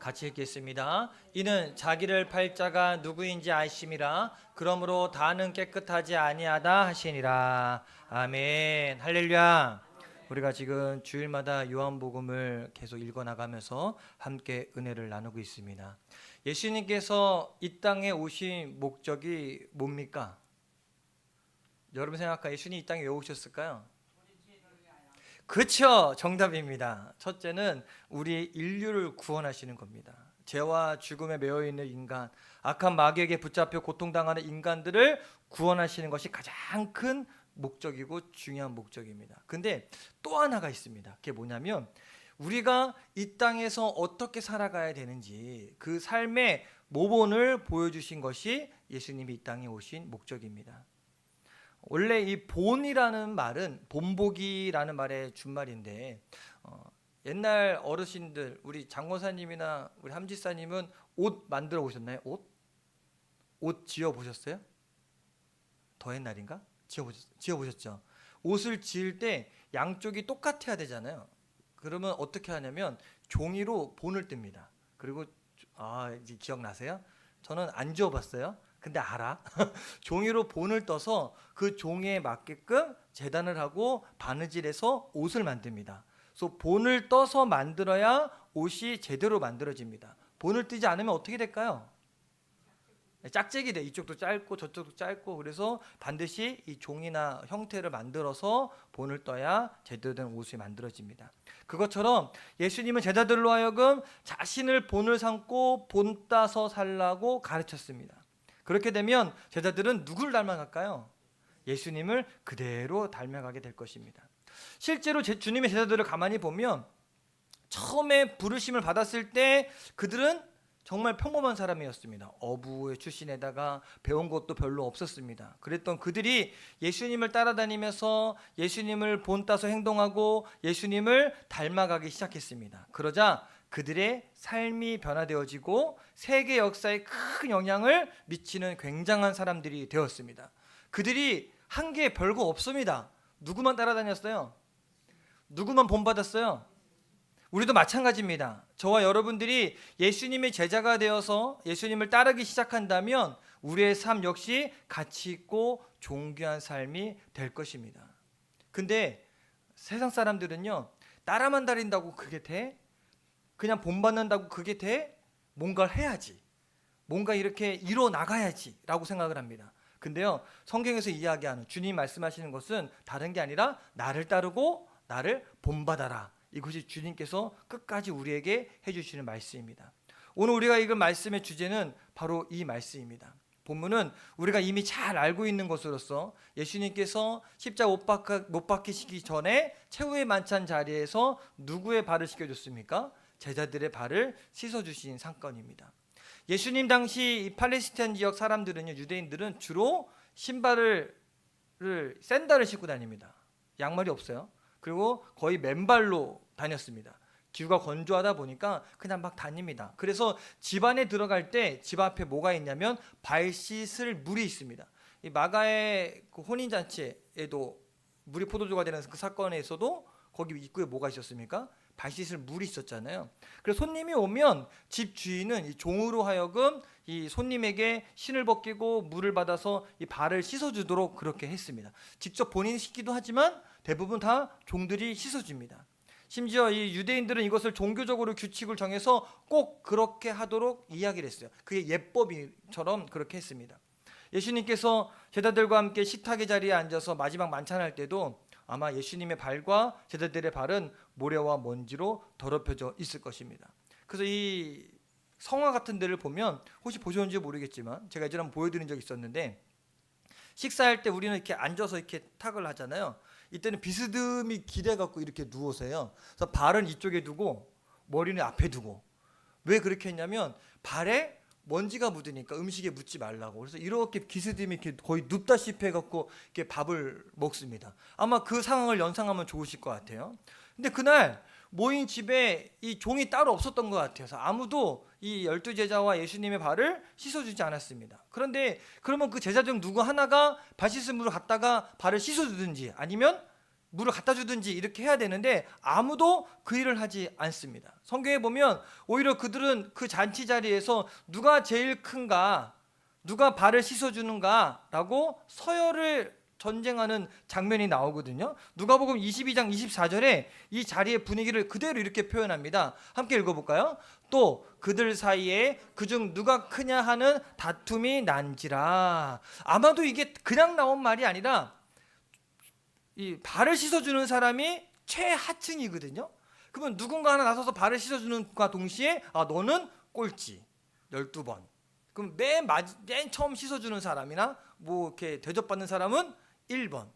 같이 읽겠습니다. 이는 자기를 팔 자가 누구인지 아심이라. 그러므로 다는 깨끗하지 아니하다 하시니라. 아멘. 할렐루야. 우리가 지금 주일마다 요한복음을 계속 읽어나가면서 함께 은혜를 나누고 있습니다. 예수님께서 이 땅에 오신 목적이 뭡니까? 여러분 생각하기에 예수님 이 땅에 왜 오셨을까요? 그렇죠. 정답입니다. 첫째는 우리 인류를 구원하시는 겁니다. 죄와 죽음에 매여 있는 인간, 악한 마귀에게 붙잡혀 고통당하는 인간들을 구원하시는 것이 가장 큰 목적이고 중요한 목적입니다. 근데 또 하나가 있습니다. 그게 뭐냐면 우리가 이 땅에서 어떻게 살아가야 되는지 그 삶의 모본을 보여주신 것이 예수님이 이 땅에 오신 목적입니다. 원래 이 본이라는 말은 본보기라는 말의 준말인데 옛날 어르신들 우리 장모사님이나 우리 함지사님은 옷 만들어 보셨나요? 옷 지어 보셨어요? 더 옛날인가? 지어 보셨죠? 옷을 지을 때 양쪽이 똑같아야 되잖아요. 그러면 어떻게 하냐면 종이로 본을 뜹니다. 그리고 이제 기억나세요? 저는 안 지어봤어요. 근데 알아. 종이로 본을 떠서 그 종이에 맞게끔 재단을 하고 바느질해서 옷을 만듭니다. 그래서 본을 떠서 만들어야 옷이 제대로 만들어집니다. 본을 뜨지 않으면 어떻게 될까요? 짝짝이 돼. 이쪽도 짧고 저쪽도 짧고. 그래서 반드시 이 종이나 형태를 만들어서 본을 떠야 제대로 된 옷이 만들어집니다. 그것처럼 예수님은 제자들로 하여금 자신을 본을 삼고 본 따서 살라고 가르쳤습니다. 그렇게 되면 제자들은 누구를 닮아갈까요? 예수님을 그대로 닮아가게 될 것입니다. 실제로 주님의 제자들을 가만히 보면 처음에 부르심을 받았을 때 그들은 정말 평범한 사람이었습니다. 어부의 출신에다가 배운 것도 별로 없었습니다. 그랬던 그들이 예수님을 따라다니면서 예수님을 본따서 행동하고 예수님을 닮아가기 시작했습니다. 그러자 그들의 삶이 변화되어지고 세계 역사에 큰 영향을 미치는 굉장한 사람들이 되었습니다. 그들이 한 게 별거 없습니다. 누구만 따라다녔어요? 누구만 본받았어요? 우리도 마찬가지입니다. 저와 여러분들이 예수님의 제자가 되어서 예수님을 따르기 시작한다면 우리의 삶 역시 가치 있고 존귀한 삶이 될 것입니다. 근데 세상 사람들은요, 따라만 다닌다고 그게 돼? 그냥 본받는다고 그게 돼? 뭔가를 해야지. 뭔가 이렇게 이뤄 나가야지 라고 생각을 합니다. 근데요, 성경에서 이야기하는 주님 말씀하시는 것은 다른 게 아니라 나를 따르고 나를 본받아라. 이것이 주님께서 끝까지 우리에게 해주시는 말씀입니다. 오늘 우리가 읽은 말씀의 주제는 바로 이 말씀입니다. 본문은 우리가 이미 잘 알고 있는 것으로서 예수님께서 십자가 못 박히시기 전에 최후의 만찬 자리에서 누구의 발을 씻겨줬습니까? 제자들의 발을 씻어주신 사건입니다. 예수님 당시 이 팔레스타인 지역 사람들은요, 유대인들은 주로 샌들을 신고 다닙니다. 양말이 없어요. 그리고 거의 맨발로 다녔습니다. 기후가 건조하다 보니까 그냥 막 다닙니다. 그래서 집 안에 들어갈 때 집 앞에 뭐가 있냐면 발 씻을 물이 있습니다. 이 마가의 그 혼인잔치에도 물이 포도주가 되는 그 사건에서도 거기 입구에 뭐가 있었습니까? 발 씻을 물이 있었잖아요. 그래서 손님이 오면 집 주인은 이 종으로 하여금 이 손님에게 신을 벗기고 물을 받아서 이 발을 씻어주도록 그렇게 했습니다. 직접 본인이 씻기도 하지만 대부분 다 종들이 씻어줍니다. 심지어 이 유대인들은 이것을 종교적으로 규칙을 정해서 꼭 그렇게 하도록 이야기를 했어요. 그게 예법처럼 그렇게 했습니다. 예수님께서 제자들과 함께 식탁의 자리에 앉아서 마지막 만찬할 때도 아마 예수님의 발과 제자들의 발은 모래와 먼지로 더럽혀져 있을 것입니다. 그래서 이 성화 같은 데를 보면 혹시 보셨는지 모르겠지만 제가 예전에 한번 보여드린 적이 있었는데 식사할 때 우리는 이렇게 앉아서 이렇게 탁을 하잖아요. 이때는 비스듬히 기대갖고 이렇게 누워서요. 그래서 발은 이쪽에 두고 머리는 앞에 두고. 왜 그렇게 했냐면 발에 먼지가 묻으니까 음식에 묻지 말라고. 그래서 이렇게 비스듬히 이렇게 거의 눕다시피 해갖고 이렇게 밥을 먹습니다. 아마 그 상황을 연상하면 좋으실 것 같아요. 근데 그날 모인 집에 이 종이 따로 없었던 것 같아서 아무도 이 12제자와 예수님의 발을 씻어주지 않았습니다. 그런데 그러면 그 제자 중 누구 하나가 발 씻은 물을 갖다가 발을 씻어주든지 아니면 물을 갖다 주든지 이렇게 해야 되는데 아무도 그 일을 하지 않습니다. 성경에 보면 오히려 그들은 그 잔치 자리에서 누가 제일 큰가, 누가 발을 씻어주는가라고 서열을 전쟁하는 장면이 나오거든요. 누가복음 22장 24절에 이 자리의 분위기를 그대로 이렇게 표현합니다. 함께 읽어볼까요? 또 그들 사이에 그중 누가 크냐 하는 다툼이 난지라. 아마도 이게 그냥 나온 말이 아니라 이 발을 씻어주는 사람이 최하층이거든요. 그러면 누군가 하나 나서서 발을 씻어주는 것과 동시에 너는 꼴찌 12번. 그럼 맨 처음 씻어주는 사람이나 뭐 이렇게 대접받는 사람은 1번.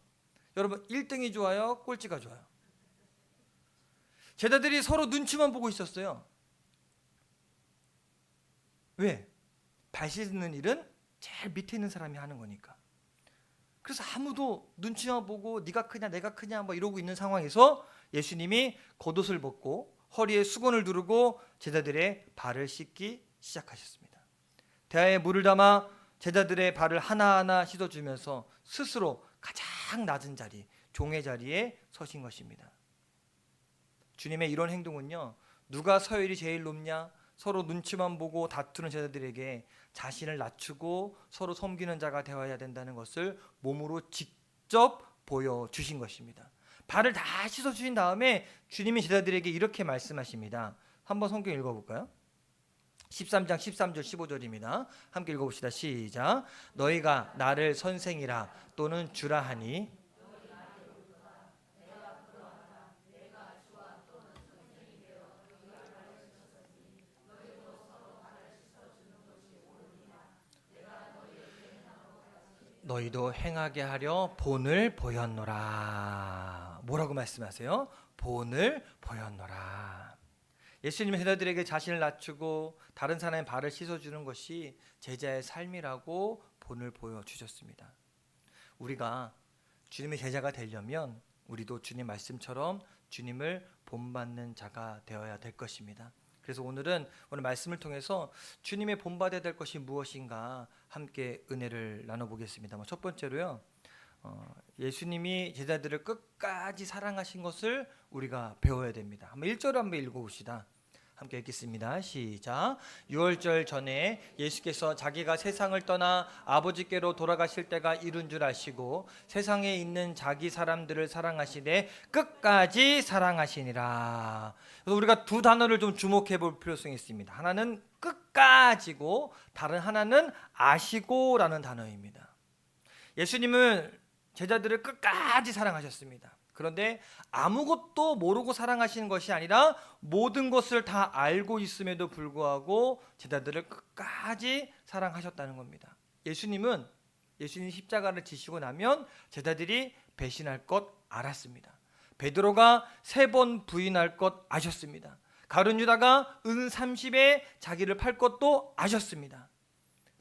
여러분 1등이 좋아요? 꼴찌가 좋아요? 제자들이 서로 눈치만 보고 있었어요. 왜? 발 씻는 일은 제일 밑에 있는 사람이 하는 거니까. 그래서 아무도 눈치만 보고 네가 크냐 내가 크냐 뭐 이러고 있는 상황에서 예수님이 겉옷을 벗고 허리에 수건을 두르고 제자들의 발을 씻기 시작하셨습니다. 대야에 물을 담아 제자들의 발을 하나하나 씻어주면서 스스로 가장 낮은 자리, 종의 자리에 서신 것입니다. 주님의 이런 행동은요, 누가 서열이 제일 높냐, 서로 눈치만 보고 다투는 제자들에게 자신을 낮추고 서로 섬기는 자가 되어야 된다는 것을 몸으로 직접 보여주신 것입니다. 발을 다 씻어주신 다음에 주님이 제자들에게 이렇게 말씀하십니다. 한번 성경 읽어볼까요? 13장 13절 15절입니다. 함께 읽어봅시다. 시작. 너희가 나를 선생이라 또는 주라 하니 너희도 행하게 하려 본을 보였노라. 뭐라고 말씀하세요? 본을 보였노라. 예수님은 제자들에게 자신을 낮추고 다른 사람의 발을 씻어주는 것이 제자의 삶이라고 본을 보여주셨습니다. 우리가 주님의 제자가 되려면 우리도 주님 말씀처럼 주님을 본받는 자가 되어야 될 것입니다. 그래서 오늘 말씀을 통해서 주님의 본받아야 될 것이 무엇인가 함께 은혜를 나눠보겠습니다. 첫 번째로요, 예수님이 제자들을 끝까지 사랑하신 것을 우리가 배워야 됩니다. 한번 1절을 한번 읽어봅시다. 함께 읽겠습니다. 시작. 유월절 전에 예수께서 자기가 세상을 떠나 아버지께로 돌아가실 때가 이른 줄 아시고 세상에 있는 자기 사람들을 사랑하시되 끝까지 사랑하시니라. 그래서 우리가 두 단어를 좀 주목해 볼 필요성이 있습니다. 하나는 끝까지고 다른 하나는 아시고라는 단어입니다. 예수님은 제자들을 끝까지 사랑하셨습니다. 그런데 아무것도 모르고 사랑하시는 것이 아니라 모든 것을 다 알고 있음에도 불구하고 제자들을 끝까지 사랑하셨다는 겁니다. 예수님 십자가를 지시고 나면 제자들이 배신할 것 알았습니다. 베드로가 3번 부인할 것 아셨습니다. 가룟 유다가 은 30에 자기를 팔 것도 아셨습니다.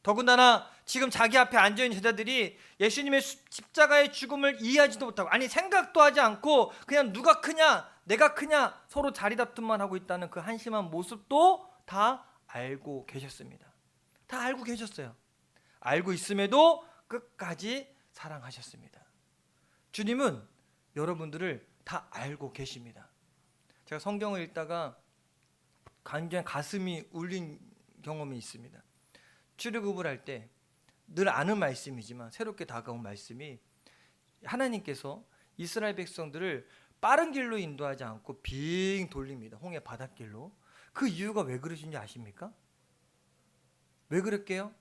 더군다나 지금 자기 앞에 앉아있는 제자들이 예수님의 십자가의 죽음을 이해하지도 못하고, 아니 생각도 하지 않고 그냥 누가 크냐 내가 크냐 서로 자리 다툼만 하고 있다는 그 한심한 모습도 다 알고 계셨습니다. 다 알고 계셨어요. 알고 있음에도 끝까지 사랑하셨습니다. 주님은 여러분들을 다 알고 계십니다. 제가 성경을 읽다가 굉장히 가슴이 울린 경험이 있습니다. 출애굽을 할 때 늘 아는 말씀이지만 새롭게 다가온 말씀이, 하나님께서 이스라엘 백성들을 빠른 길로 인도하지 않고 빙 돌립니다. 홍해 바닷길로. 그 이유가 왜 그러신지 아십니까? 왜 그럴게요?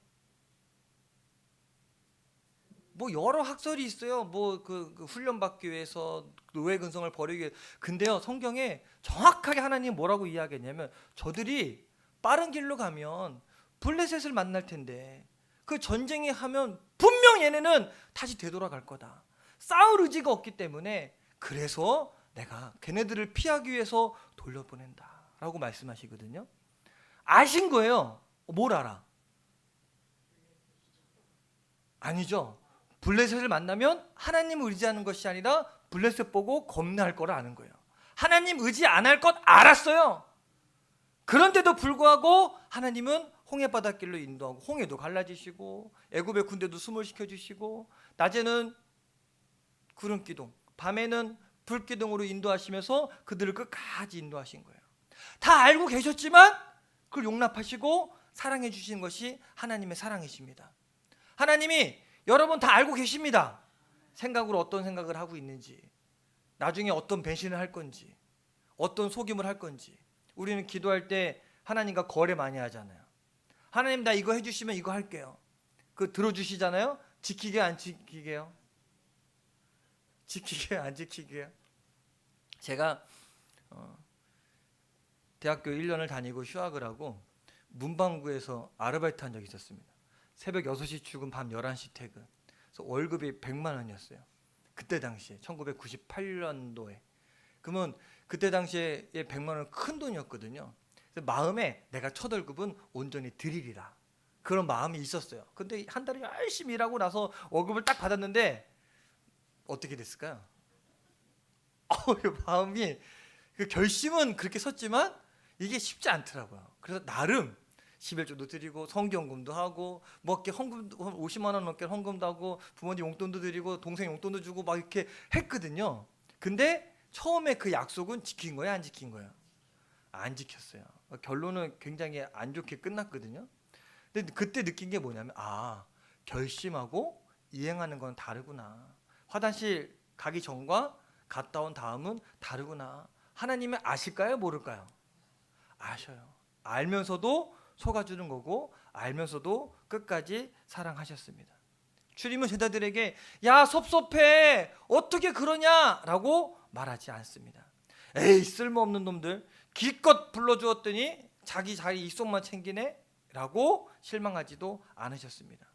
뭐 여러 학설이 있어요. 그 훈련 받기 위해서, 노예 근성을 버리기 위해서. 근데요, 성경에 정확하게 하나님 뭐라고 이야기했냐면, 저들이 빠른 길로 가면 블레셋을 만날 텐데 그 전쟁에 하면 분명 얘네는 다시 되돌아갈 거다. 싸울 의지가 없기 때문에 그래서 내가 걔네들을 피하기 위해서 돌려보낸다 라고 말씀하시거든요. 아신 거예요. 뭘 알아? 아니죠. 블레셋을 만나면 하나님을 의지하는 것이 아니라 블레셋 보고 겁내할 걸 아는 거예요. 하나님 의지 안 할 것 알았어요. 그런데도 불구하고 하나님은 홍해 바닷길로 인도하고 홍해도 갈라지시고 애굽의 군대도 숨을 시켜주시고 낮에는 구름 기둥, 밤에는 불기둥으로 인도하시면서 그들을 끝까지 인도하신 거예요. 다 알고 계셨지만 그걸 용납하시고 사랑해 주시는 것이 하나님의 사랑이십니다. 하나님이 여러분 다 알고 계십니다. 생각으로 어떤 생각을 하고 있는지, 나중에 어떤 배신을 할 건지, 어떤 속임을 할 건지. 우리는 기도할 때 하나님과 거래 많이 하잖아요. 하나님 나 이거 해주시면 이거 할게요. 그 들어주시잖아요. 지키게 안 지키게요? 지키게 안 지키게요? 제가 대학교 1년을 다니고 휴학을 하고 문방구에서 아르바이트 한 적이 있었습니다. 새벽 6시 출근, 밤 11시 퇴근. 그래서 월급이 100만 원이었어요. 그때 당시에 1998년도에. 그러면 그때 당시에 100만 원은 큰 돈이었거든요. 그래서 마음에 내가 첫 월급은 온전히 드리리라, 그런 마음이 있었어요. 근데 한 달에 열심히 일하고 나서 월급을 딱 받았는데 어떻게 됐을까요? 마음이, 그 결심은 그렇게 섰지만 이게 쉽지 않더라고요. 그래서 나름 11조도 드리고 성경금도 하고 뭐 이렇게 헌금도 50만 원 넘게 헌금도 하고 부모님 용돈도 드리고 동생 용돈도 주고 막 이렇게 했거든요. 근데 처음에 그 약속은 지킨 거예요, 안 지킨 거예요? 안 지켰어요. 결론은 굉장히 안 좋게 끝났거든요. 근데 그때 느낀 게 뭐냐면, 결심하고 이행하는 건 다르구나. 화장실 가기 전과 갔다 온 다음은 다르구나. 하나님은 아실까요, 모를까요? 아셔요. 알면서도 속아주는 거고, 알면서도 끝까지 사랑하셨습니다. 주님은 제자들에게 야 섭섭해, 어떻게 그러냐 라고 말하지 않습니다. 에이 쓸모없는 놈들, 기껏 불러주었더니 자기 자리 입속만 챙기네 라고 실망하지도 않으셨습니다.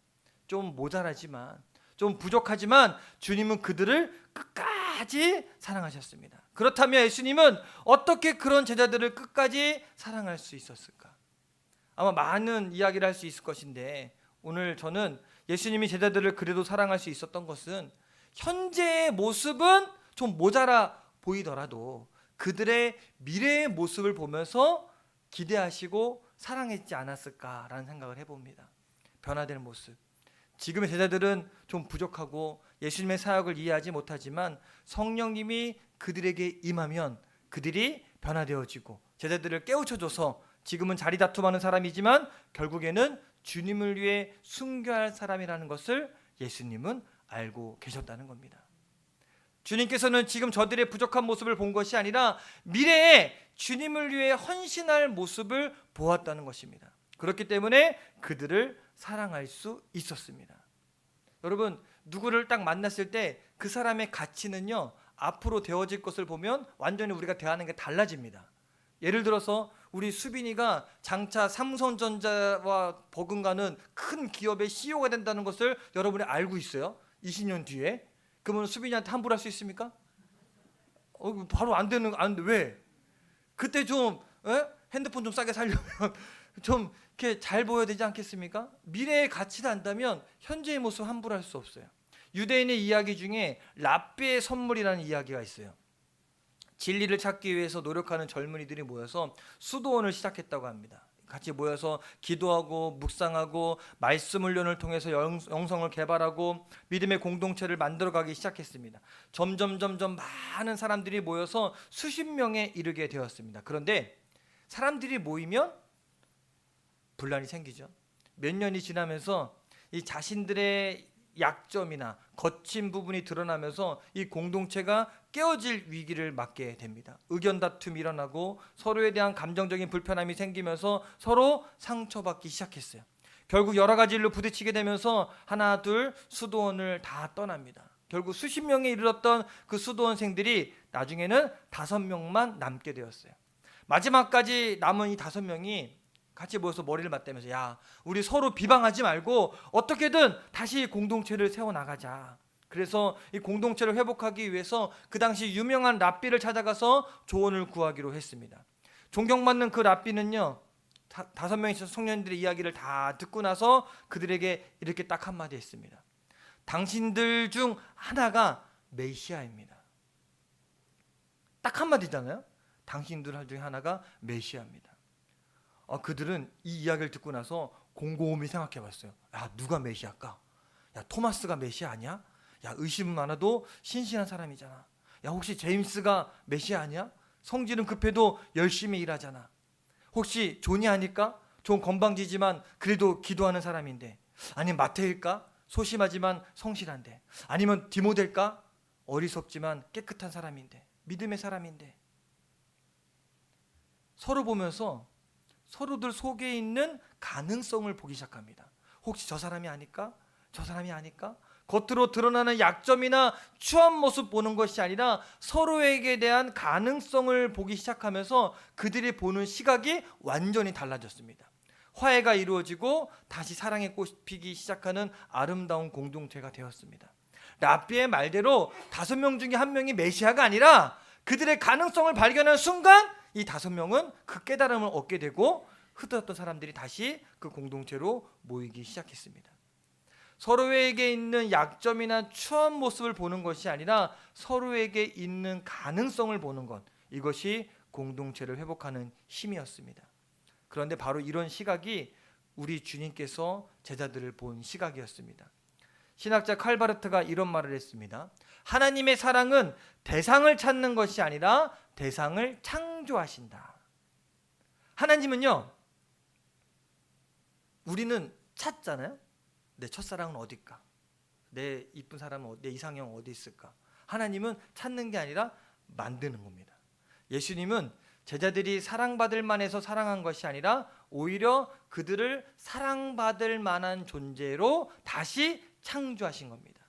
좀 모자라지만, 좀 부족하지만 주님은 그들을 끝까지 사랑하셨습니다. 그렇다면 예수님은 어떻게 그런 제자들을 끝까지 사랑할 수 있었을까? 아마 많은 이야기를 할 수 있을 것인데, 오늘 저는 예수님이 제자들을 그래도 사랑할 수 있었던 것은 현재의 모습은 좀 모자라 보이더라도 그들의 미래의 모습을 보면서 기대하시고 사랑했지 않았을까라는 생각을 해봅니다. 변화되는 모습. 지금의 제자들은 좀 부족하고 예수님의 사역을 이해하지 못하지만 성령님이 그들에게 임하면 그들이 변화되어지고 제자들을 깨우쳐줘서 지금은 자리다툼하는 사람이지만 결국에는 주님을 위해 순교할 사람이라는 것을 예수님은 알고 계셨다는 겁니다. 주님께서는 지금 저들의 부족한 모습을 본 것이 아니라 미래에 주님을 위해 헌신할 모습을 보았다는 것입니다. 그렇기 때문에 그들을 사랑할 수 있었습니다. 여러분, 누구를 딱 만났을 때 그 사람의 가치는요, 앞으로 되어질 것을 보면 완전히 우리가 대하는 게 달라집니다. 예를 들어서 우리 수빈이가 장차 삼성전자와 버금가는 큰 기업의 CEO가 된다는 것을 여러분이 알고 있어요? 20년 뒤에. 그러면 수빈이한테 함부로 할 수 있습니까? 바로 안 되는, 왜? 그때 좀 핸드폰 좀 싸게 사려면 좀 이렇게 잘 보여야 되지 않겠습니까? 미래의 가치를 안다면 현재의 모습 함부로 할 수 없어요. 유대인의 이야기 중에 랍비의 선물이라는 이야기가 있어요. 진리를 찾기 위해서 노력하는 젊은이들이 모여서 수도원을 시작했다고 합니다. 같이 모여서 기도하고 묵상하고 말씀 훈련을 통해서 영성을 개발하고 믿음의 공동체를 만들어가기 시작했습니다. 점점 많은 사람들이 모여서 수십 명에 이르게 되었습니다. 그런데 사람들이 모이면 분란이 생기죠. 몇 년이 지나면서 이 자신들의 약점이나 거친 부분이 드러나면서 이 공동체가 깨어질 위기를 맞게 됩니다. 의견 다툼이 일어나고 서로에 대한 감정적인 불편함이 생기면서 서로 상처받기 시작했어요. 결국 여러 가지 일로 부딪히게 되면서 하나 둘 수도원을 다 떠납니다. 결국 수십 명에 이르렀던 그 수도원생들이 나중에는 5명만 남게 되었어요. 마지막까지 남은 이 5명이 같이 모여서 머리를 맞대면서 야, 우리 서로 비방하지 말고 어떻게든 다시 공동체를 세워나가자. 그래서 이 공동체를 회복하기 위해서 그 당시 유명한 랍비를 찾아가서 조언을 구하기로 했습니다. 존경받는 그 랍비는요, 5명의 청년들의 이야기를 다 듣고 나서 그들에게 이렇게 딱 한마디 했습니다. 당신들 중 하나가 메시아입니다. 딱 한마디잖아요. 당신들 중에 하나가 메시아입니다. 그들은 이 이야기를 듣고 나서 곰곰이 생각해봤어요. 야, 누가 메시아일까? 야, 토마스가 메시아 아니야? 야, 의심은 많아도 신실한 사람이잖아. 야, 혹시 제임스가 메시아 아니야? 성질은 급해도 열심히 일하잖아. 혹시 존이 아닐까? 존 건방지지만 그래도 기도하는 사람인데. 아니면 마태일까? 소심하지만 성실한데. 아니면 디모데일까? 어리석지만 깨끗한 사람인데, 믿음의 사람인데. 서로 보면서 서로들 속에 있는 가능성을 보기 시작합니다. 혹시 저 사람이 아닐까? 저 사람이 아닐까? 겉으로 드러나는 약점이나 추한 모습 보는 것이 아니라 서로에게 대한 가능성을 보기 시작하면서 그들이 보는 시각이 완전히 달라졌습니다. 화해가 이루어지고 다시 사랑의 꽃이 피기 시작하는 아름다운 공동체가 되었습니다. 랍비의 말대로 5명 중에 1명이 메시아가 아니라 그들의 가능성을 발견하는 순간 이 5명은 그 깨달음을 얻게 되고 흩어졌던 사람들이 다시 그 공동체로 모이기 시작했습니다. 서로에게 있는 약점이나 추한 모습을 보는 것이 아니라 서로에게 있는 가능성을 보는 것, 이것이 공동체를 회복하는 힘이었습니다. 그런데 바로 이런 시각이 우리 주님께서 제자들을 본 시각이었습니다. 신학자 칼바르트가 이런 말을 했습니다. 하나님의 사랑은 대상을 찾는 것이 아니라 대상을 창조하신다. 하나님은요, 우리는 찾잖아요. 내 첫사랑은 어딜까? 내 이쁜 사람은 내 이상형은 어디 있을까? 하나님은 찾는 게 아니라 만드는 겁니다. 예수님은 제자들이 사랑받을 만해서 사랑한 것이 아니라 오히려 그들을 사랑받을 만한 존재로 다시 창조하신 겁니다.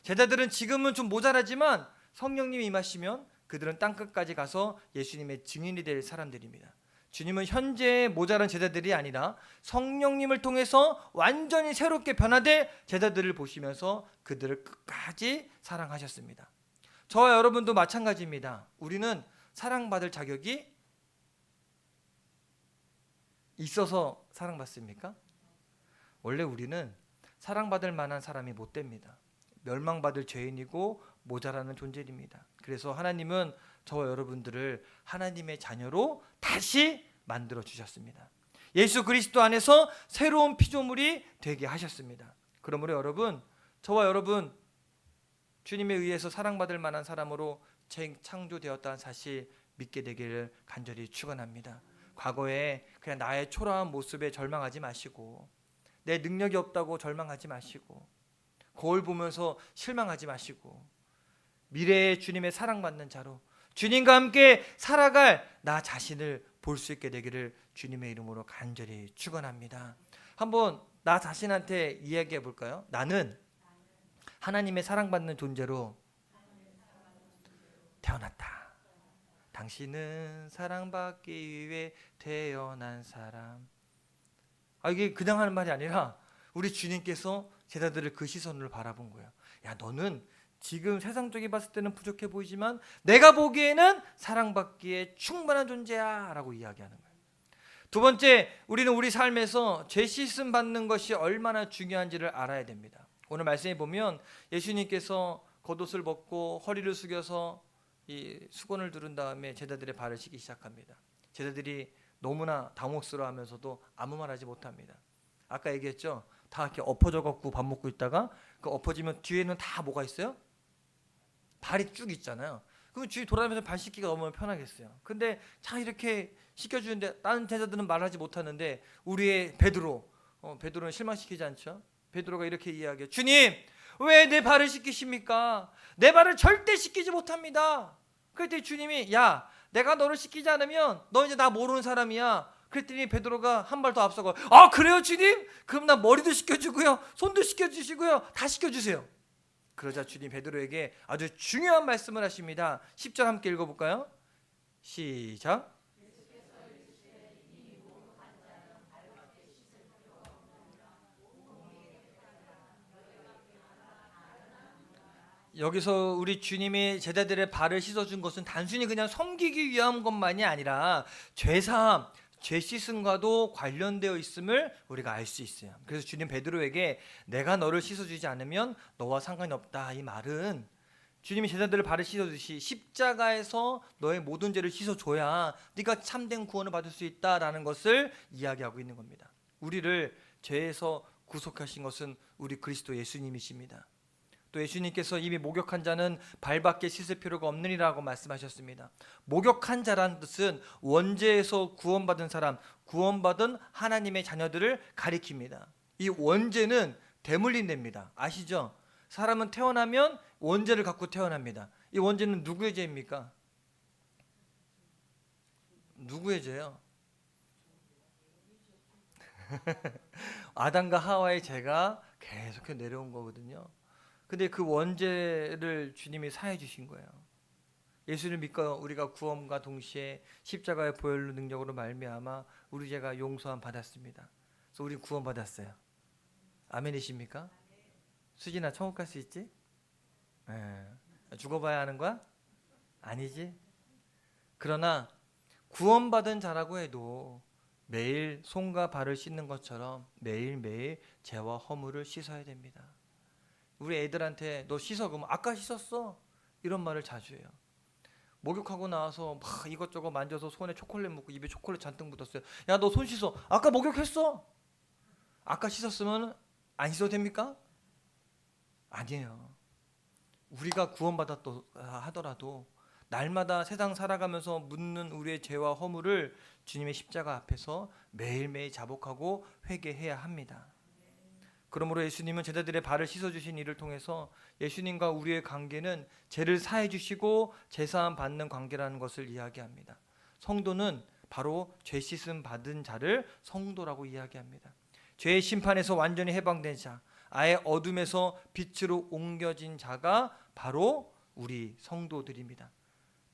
제자들은 지금은 좀 모자라지만 성령님이 임하시면 그들은 땅끝까지 가서 예수님의 증인이 될 사람들입니다. 주님은 현재 모자란 제자들이 아니라 성령님을 통해서 완전히 새롭게 변화될 제자들을 보시면서 그들을 끝까지 사랑하셨습니다. 저와 여러분도 마찬가지입니다. 우리는 사랑받을 자격이 있어서 사랑받습니까? 원래 우리는 사랑받을 만한 사람이 못 됩니다. 멸망받을 죄인이고 모자라는 존재입니다. 그래서 하나님은 저와 여러분들을 하나님의 자녀로 다시 만들어 주셨습니다. 예수 그리스도 안에서 새로운 피조물이 되게 하셨습니다. 그러므로 여러분, 저와 여러분 주님에 의해서 사랑받을 만한 사람으로 창조되었다는 사실 믿게 되기를 간절히 축원합니다. 과거에 그냥 나의 초라한 모습에 절망하지 마시고, 내 능력이 없다고 절망하지 마시고, 거울 보면서 실망하지 마시고, 미래의 주님의 사랑받는 자로 주님과 함께 살아갈 나 자신을 볼 수 있게 되기를 주님의 이름으로 간절히 축원합니다. 한번 나 자신한테 이야기해 볼까요? 나는 하나님의 사랑받는 존재로 태어났다. 당신은 사랑받기 위해 태어난 사람. 이게 그냥 하는 말이 아니라 우리 주님께서 제자들을 그 시선으로 바라본 거예요. 야, 너는 지금 세상적이 봤을 때는 부족해 보이지만 내가 보기에는 사랑받기에 충분한 존재야 라고 이야기하는 거예요. 두 번째, 우리는 우리 삶에서 죄 씻음 받는 것이 얼마나 중요한지를 알아야 됩니다. 오늘 말씀에 보면 예수님께서 겉옷을 벗고 허리를 숙여서 이 수건을 두른 다음에 제자들의 발을 씻기 시작합니다. 제자들이 너무나 당혹스러워하면서도 아무 말하지 못합니다. 아까 얘기했죠. 다 이렇게 엎어져 갖고 밥 먹고 있다가 그 엎어지면 뒤에는 다 뭐가 있어요? 발이 쭉 있잖아요. 그럼 주위 돌아다니면서 발 씻기가 너무 편하겠어요. 근데 자 이렇게 씻겨주는데 다른 제자들은 말하지 못하는데 우리의 베드로는 실망시키지 않죠. 베드로가 이렇게 이야기해요. 주님, 왜 내 발을 씻기십니까? 내 발을 절대 씻기지 못합니다. 그랬더니 주님이, 야, 내가 너를 씻기지 않으면 너 이제 나 모르는 사람이야. 그랬더니 베드로가 한 발 더 앞서고, 아 그래요 주님? 그럼 나 머리도 씻겨주고요, 손도 씻겨주시고요, 다 씻겨주세요. 그러자 주님 베드로에게 아주 중요한 말씀을 하십니다. 10절 함께 읽어볼까요? 시작. 여기서 우리 주님이 제자들의 발을 씻어준 것은 단순히 그냥 섬기기 위한 것만이 아니라 죄사함, 죄 씻음과도 관련되어 있음을 우리가 알 수 있어요. 그래서 주님 베드로에게 내가 너를 씻어주지 않으면 너와 상관이 없다, 이 말은 주님이 제자들을 발을 씻어주시 십자가에서 너의 모든 죄를 씻어줘야 네가 참된 구원을 받을 수 있다라는 것을 이야기하고 있는 겁니다. 우리를 죄에서 구속하신 것은 우리 그리스도 예수님이십니다. 또 예수님께서 이미 목욕한 자는 발밖에 씻을 필요가 없느니라고 말씀하셨습니다. 목욕한 자란 뜻은 원죄에서 구원받은 사람, 구원받은 하나님의 자녀들을 가리킵니다. 이 원죄는 대물림됩니다. 아시죠? 사람은 태어나면 원죄를 갖고 태어납니다. 이 원죄는 누구의 죄입니까? 누구의 죄요? 아담과 하와의 죄가 계속해서 내려온 거거든요. 근데 그 원죄를 주님이 사해 주신 거예요. 예수를 믿고 우리가 구원과 동시에 십자가의 보혈 능력으로 말미암아 우리 죄가 용서함 받았습니다. 그래서 우리 구원 받았어요. 아멘이십니까? 수진아, 천국 갈 수 있지? 죽어봐야 하는 거야? 아니지. 그러나 구원받은 자라고 해도 매일 손과 발을 씻는 것처럼 매일매일 죄와 허물을 씻어야 됩니다. 우리 애들한테 너 씻어 그러면 아까 씻었어 이런 말을 자주 해요. 목욕하고 나와서 막 이것저것 만져서 손에 초콜릿 묻고 입에 초콜릿 잔뜩 묻었어요. 야, 너 손 씻어. 아까 목욕했어. 아까 씻었으면 안 씻어도 됩니까? 아니에요. 우리가 구원받았다 하더라도 날마다 세상 살아가면서 묻는 우리의 죄와 허물을 주님의 십자가 앞에서 매일매일 자복하고 회개해야 합니다. 그러므로 예수님은 제자들의 발을 씻어주신 일을 통해서 예수님과 우리의 관계는 죄를 사해 주시고 제사함 받는 관계라는 것을 이야기합니다. 성도는 바로 죄 씻음 받은 자를 성도라고 이야기합니다. 죄의 심판에서 완전히 해방된 자, 아예 어둠에서 빛으로 옮겨진 자가 바로 우리 성도들입니다.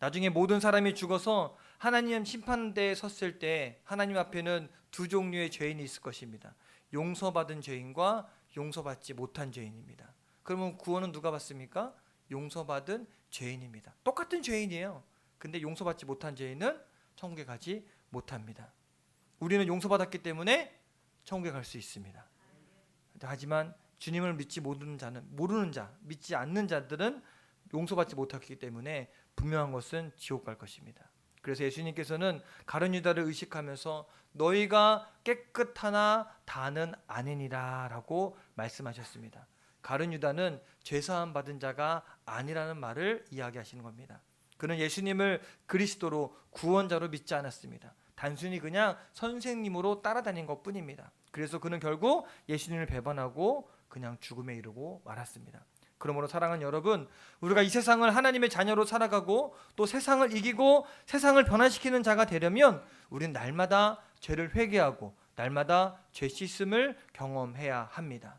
나중에 모든 사람이 죽어서 하나님 심판대에 섰을 때 하나님 앞에는 두 종류의 죄인이 있을 것입니다. 용서받은 죄인과 용서받지 못한 죄인입니다. 그러면 구원은 누가 받습니까? 용서받은 죄인입니다. 똑같은 죄인이에요. 근데 용서받지 못한 죄인은 천국에 가지 못합니다. 우리는 용서받았기 때문에 천국에 갈 수 있습니다. 하지만 주님을 믿지 모르는 자, 믿지 않는 자들은 용서받지 못했기 때문에 분명한 것은 지옥 갈 것입니다. 그래서 예수님께서는 가룟 유다를 의식하면서 너희가 깨끗하나 다는 아니니라 라고 말씀하셨습니다. 가룟 유다는 죄사함 받은 자가 아니라는 말을 이야기하시는 겁니다. 그는 예수님을 그리스도로 구원자로 믿지 않았습니다. 단순히 그냥 선생님으로 따라다닌 것뿐입니다. 그래서 그는 결국 예수님을 배반하고 그냥 죽음에 이르고 말았습니다. 그러므로 사랑하는 여러분, 우리가 이 세상을 하나님의 자녀로 살아가고 또 세상을 이기고 세상을 변화시키는 자가 되려면 우리는 날마다 죄를 회개하고 날마다 죄 씻음을 경험해야 합니다.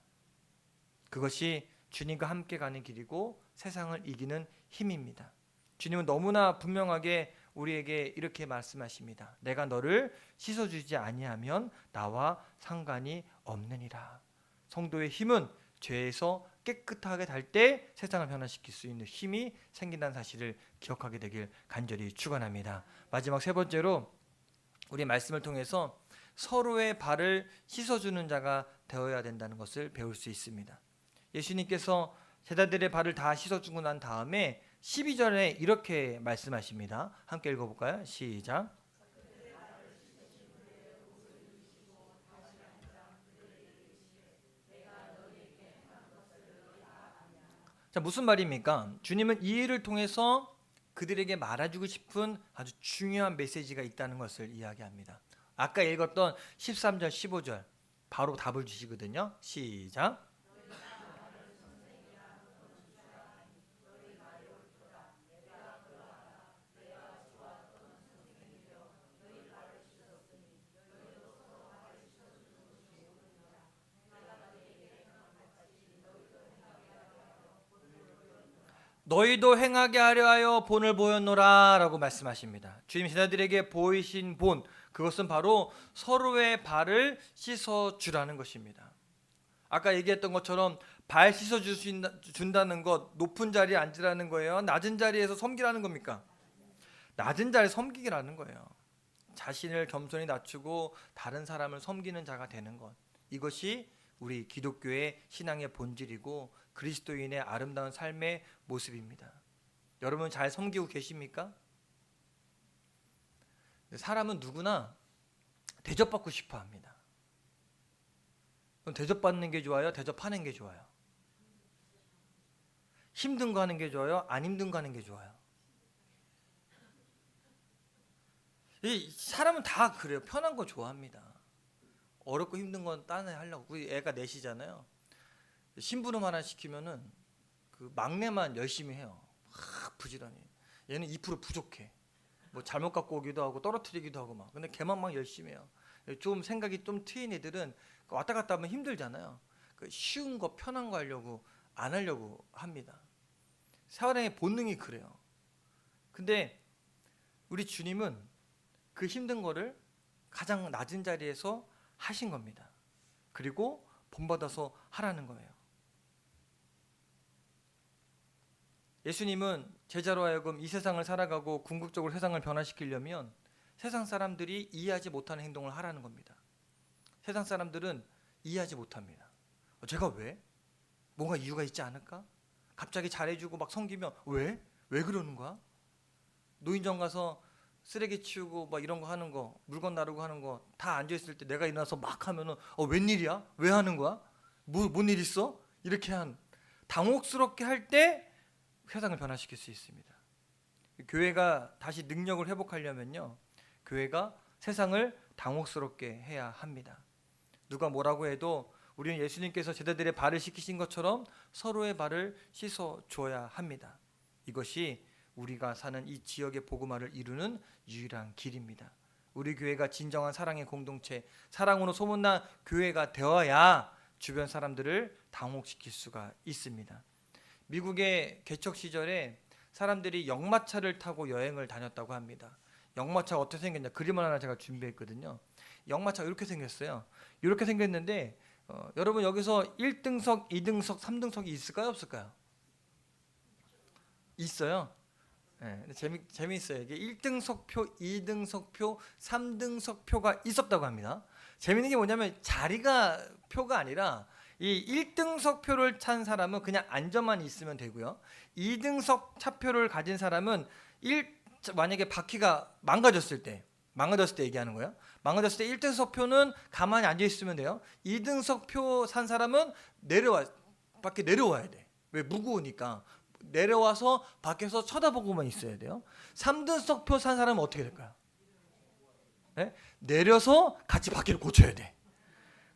그것이 주님과 함께 가는 길이고 세상을 이기는 힘입니다. 주님은 너무나 분명하게 우리에게 이렇게 말씀하십니다. 내가 너를 씻어주지 아니하면 나와 상관이 없느니라. 성도의 힘은 죄에서 깨끗하게 달 때 세상을 변화시킬 수 있는 힘이 생긴다는 사실을 기억하게 되길 간절히 축원합니다. 마지막 세 번째로 우리 말씀을 통해서 서로의 발을 씻어주는 자가 되어야 된다는 것을 배울 수 있습니다. 예수님께서 제자들의 발을 다 씻어주고 난 다음에 12절에 이렇게 말씀하십니다. 함께 읽어볼까요? 시작. 자, 무슨 말입니까? 주님은 이 일을 통해서 그들에게 말해주고 싶은 아주 중요한 메시지가 있다는 것을 이야기합니다. 아까 읽었던 13절, 15절 바로 답을 주시거든요. 시작. 너희도 행하게 하려 하여 본을 보였노라 라고 말씀하십니다. 주님 제자들에게 보이신 본, 그것은 바로 서로의 발을 씻어주라는 것입니다. 아까 얘기했던 것처럼 발 씻어준다는 것, 높은 자리에 앉으라는 거예요? 낮은 자리에서 섬기라는 겁니까? 낮은 자리에 섬기라는 거예요. 자신을 겸손히 낮추고 다른 사람을 섬기는 자가 되는 것, 이것이 우리 기독교의 신앙의 본질이고 그리스도인의 아름다운 삶의 모습입니다. 여러분 잘 섬기고 계십니까? 사람은 누구나 대접받고 싶어 합니다. 그럼 대접받는 게 좋아요? 대접하는 게 좋아요? 힘든 거 하는 게 좋아요? 안 힘든 거 하는 게 좋아요? 이 사람은 다 그래요. 편한 거 좋아합니다. 어렵고 힘든 건 딴 애 하려고. 우리 애가 넷이잖아요. 심부름 하나 시키면은 그 막내만 열심히 해요. 막 부지런히. 얘는 2% 부족해. 뭐 잘못 갖고 오기도 하고 떨어뜨리기도 하고 막. 근데 걔만 막 열심히 해요. 좀 생각이 좀 트인 애들은 왔다 갔다 하면 힘들잖아요. 그 쉬운 거 편한 거 하려고 안 하려고 합니다. 사람의 본능이 그래요. 근데 우리 주님은 그 힘든 거를 가장 낮은 자리에서 하신 겁니다. 그리고 본받아서 하라는 거예요. 예수님은 제자로 하여금 이 세상을 살아가고 궁극적으로 세상을 변화시키려면 세상 사람들이 이해하지 못하는 행동을 하라는 겁니다. 세상 사람들은 이해하지 못합니다. 제가 왜? 뭔가 이유가 있지 않을까? 갑자기 잘해주고 막 섬기면 왜? 왜 그러는 거야? 노인정 가서 쓰레기 치우고 막 이런 거 하는 거, 물건 나르고 하는 거 다 앉아있을 때 내가 일어나서 막 하면은 웬일이야? 왜 하는 거야? 뭔 일 있어? 이렇게 당혹스럽게 할 때 세상을 변화시킬 수 있습니다. 교회가 다시 능력을 회복하려면요, 교회가 세상을 당혹스럽게 해야 합니다. 누가 뭐라고 해도 우리는 예수님께서 제자들의 발을 씻기신 것처럼 서로의 발을 씻어 줘야 합니다. 이것이 우리가 사는 이 지역의 복음화를 이루는 유일한 길입니다. 우리 교회가 진정한 사랑의 공동체, 사랑으로 소문난 교회가 되어야 주변 사람들을 당혹시킬 수가 있습니다. 미국의 개척 시절에 사람들이 역마차를 타고 여행을 다녔다고 합니다. 역마차가 어떻게 생겼냐, 그림을 하나 제가 준비했거든요. 역마차가 이렇게 생겼어요. 이렇게 생겼는데 여러분 여기서 1등석, 2등석, 3등석이 있을까요, 없을까요? 있어요. 네, 재미있어요. 이게 1등석표, 2등석표, 3등석표가 있었다고 합니다. 재미있는 게 뭐냐면 자리가 표가 아니라 이 1등석 표를 찬 사람은 그냥 앉아만 있으면 되고요. 2등석 차표를 가진 사람은 만약에 바퀴가 망가졌을 때 얘기하는 거예요. 망가졌을 때 1등석 표는 가만히 앉아 있으면 돼요. 2등석 표 산 사람은 밖에 내려와야 돼. 왜? 무거우니까. 내려와서 밖에서 쳐다보고만 있어야 돼요. 3등석 표 산 사람은 어떻게 될까요? 네? 내려서 같이 바퀴를 고쳐야 돼.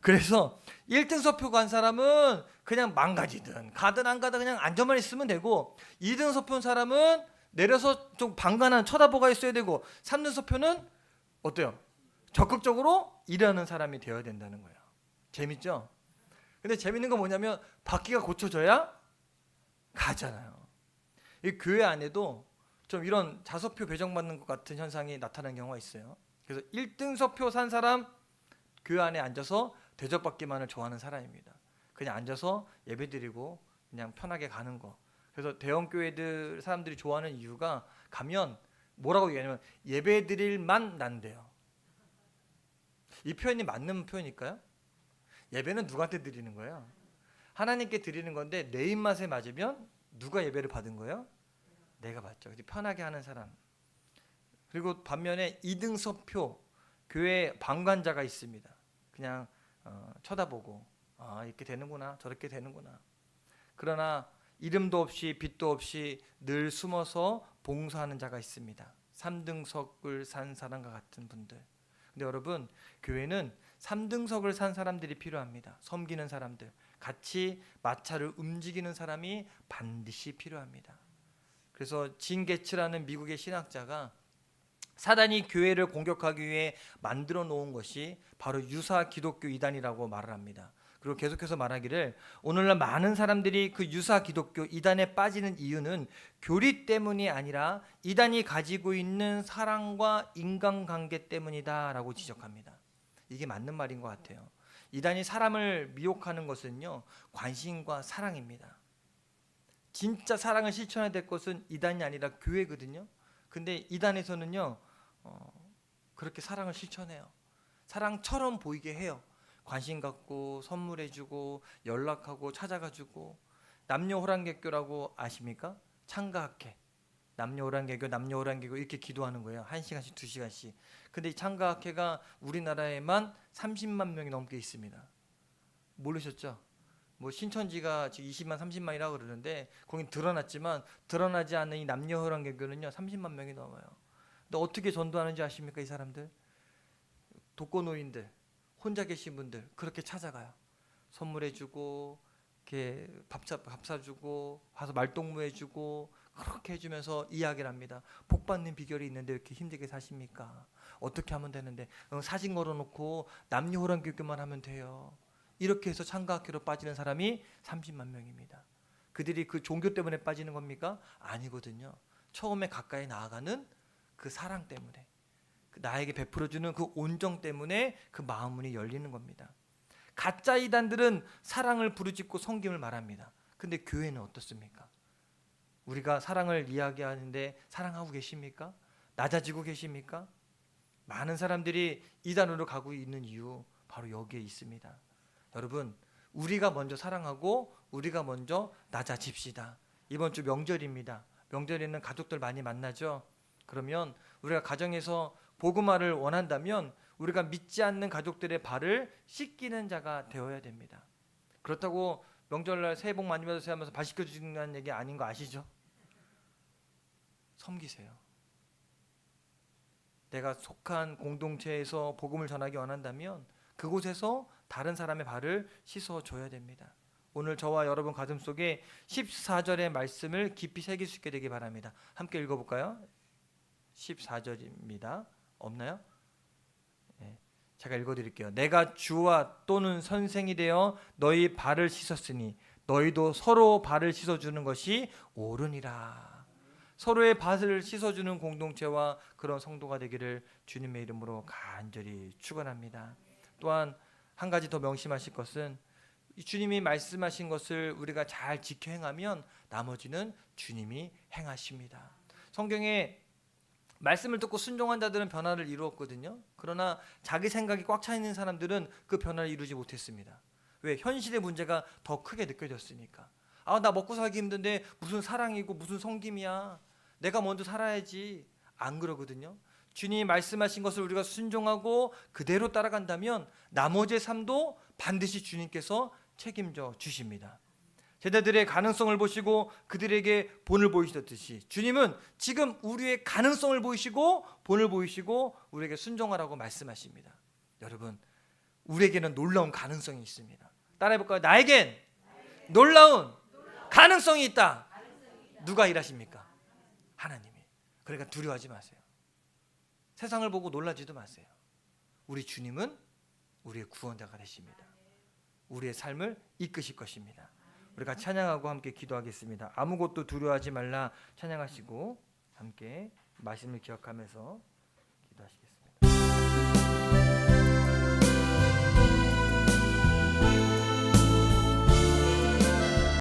그래서 1등석 표 간 사람은 그냥 망가지든 가든 안 가든 그냥 앉아만 있으면 되고, 2등석 표 사람은 내려서 좀 방관한 쳐다보고 있어야 되고, 3등석 표는 어때요? 적극적으로 일하는 사람이 되어야 된다는 거예요. 재밌죠? 근데 재밌는 건 뭐냐면 바퀴가 고쳐져야 가잖아요. 이 교회 안에도 좀 이런 좌석표 배정받는 것 같은 현상이 나타나는 경우가 있어요. 그래서 1등석표 산 사람 교회 안에 앉아서 대접받기만을 좋아하는 사람입니다. 그냥 앉아서 예배드리고 그냥 편하게 가는 거. 그래서 대형 교회들 사람들이 좋아하는 이유가 가면 뭐라고 얘기하냐면 예배드릴만 난대요. 이 표현이 맞는 표현일까요? 예배는 누구한테 드리는 거예요? 하나님께 드리는 건데 내 입맛에 맞으면 누가 예배를 받은 거예요? 내가 받죠. 편하게 하는 사람. 그리고 반면에 2등석표 교회 방관자가 있습니다. 그냥 쳐다보고 이렇게 되는구나, 저렇게 되는구나. 그러나 이름도 없이 빛도 없이 늘 숨어서 봉사하는 자가 있습니다. 3등석을 산 사람과 같은 분들. 근데 여러분, 교회는 3등석을 산 사람들이 필요합니다. 섬기는 사람들, 같이 마차를 움직이는 사람이 반드시 필요합니다. 그래서 진 게츠라는 미국의 신학자가 사단이 교회를 공격하기 위해 만들어 놓은 것이 바로 유사 기독교 이단이라고 말을 합니다. 그리고 계속해서 말하기를 오늘날 많은 사람들이 그 유사 기독교 이단에 빠지는 이유는 교리 때문이 아니라 이단이 가지고 있는 사랑과 인간관계 때문이다라고 지적합니다. 이게 맞는 말인 것 같아요. 이단이 사람을 미혹하는 것은요, 관심과 사랑입니다. 진짜 사랑을 실천해야 될 것은 이단이 아니라 교회거든요. 근데 이단에서는요, 그렇게 사랑을 실천해요. 사랑처럼 보이게 해요. 관심 갖고 선물해주고 연락하고 찾아가주고. 남녀호랑개교라고 아십니까? 창가학회, 남녀호랑개교 이렇게 기도하는 거예요. 1시간씩 2시간씩. 근데 이 창가학회가 우리나라에만 30만 명이 넘게 있습니다. 모르셨죠? 뭐 신천지가 지금 20만 30만이라고 그러는데 거긴 드러났지만 드러나지 않는 이 남녀 혈안교교는요 30만 명이 넘어요. 근데 어떻게 전도하는지 아십니까? 이 사람들 독거노인들, 혼자 계신 분들 그렇게 찾아가요. 선물해주고 이렇게 밥 사주고 와서 말동무해주고 그렇게 해주면서 이야기를 합니다. 복 받는 비결이 있는데 왜 이렇게 힘들게 사십니까? 어떻게 하면 되는데 사진 걸어놓고 남녀 혈안교교만 하면 돼요. 이렇게 해서 창과학교로 빠지는 사람이 30만 명입니다. 그들이 그 종교 때문에 빠지는 겁니까? 아니거든요. 처음에 가까이 나아가는 그 사랑 때문에 나에게 베풀어주는 그 온정 때문에 그 마음 문이 열리는 겁니다. 가짜 이단들은 사랑을 부르짖고 섬김을 말합니다. 근데 교회는 어떻습니까? 우리가 사랑을 이야기하는데 사랑하고 계십니까? 낮아지고 계십니까? 많은 사람들이 이단으로 가고 있는 이유 바로 여기에 있습니다. 여러분, 우리가 먼저 사랑하고 우리가 먼저 낮아집시다. 이번 주 명절입니다. 명절에는 가족들 많이 만나죠. 그러면 우리가 가정에서 복음화를 원한다면 우리가 믿지 않는 가족들의 발을 씻기는 자가 되어야 됩니다. 그렇다고 명절날 새해 복 많이 받으세요 하면서 발 씻겨주는 얘기 아닌 거 아시죠? 섬기세요. 내가 속한 공동체에서 복음을 전하기 원한다면 그곳에서 다른 사람의 발을 씻어줘야 됩니다. 오늘 저와 여러분 가슴 속에 14절의 말씀을 깊이 새길 수 있게 되기 바랍니다. 함께 읽어볼까요? 14절입니다. 없나요? 네, 제가 읽어드릴게요. 내가 주와 또는 선생이 되어 너희 발을 씻었으니 너희도 서로 발을 씻어주는 것이 옳으니라. 서로의 발을 씻어주는 공동체와 그런 성도가 되기를 주님의 이름으로 간절히 축원합니다. 또한 한 가지 더 명심하실 것은 주님이 말씀하신 것을 우리가 잘 지켜 행하면 나머지는 주님이 행하십니다. 성경에 말씀을 듣고 순종한 자들은 변화를 이루었거든요. 그러나 자기 생각이 꽉 차 있는 사람들은 그 변화를 이루지 못했습니다. 왜? 현실의 문제가 더 크게 느껴졌으니까. 나 먹고 살기 힘든데 무슨 사랑이고 무슨 섬김이야. 내가 먼저 살아야지. 안 그러거든요. 주님이 말씀하신 것을 우리가 순종하고 그대로 따라간다면 나머지의 삶도 반드시 주님께서 책임져 주십니다. 제자들의 가능성을 보시고 그들에게 본을 보이셨듯이 주님은 지금 우리의 가능성을 보이시고 본을 보이시고 우리에게 순종하라고 말씀하십니다. 여러분, 우리에게는 놀라운 가능성이 있습니다. 따라해볼까요? 나에겐 놀라운 가능성이 있다. 누가 일하십니까? 하나님이. 그러니까 두려워하지 마세요. 세상을 보고 놀라지도 마세요. 우리 주님은 우리의 구원자가 되십니다. 우리의 삶을 이끄실 것입니다. 우리가 찬양하고 함께 기도하겠습니다. 아무것도 두려워하지 말라 찬양하시고 함께 말씀을 기억하면서 기도하시겠습니다.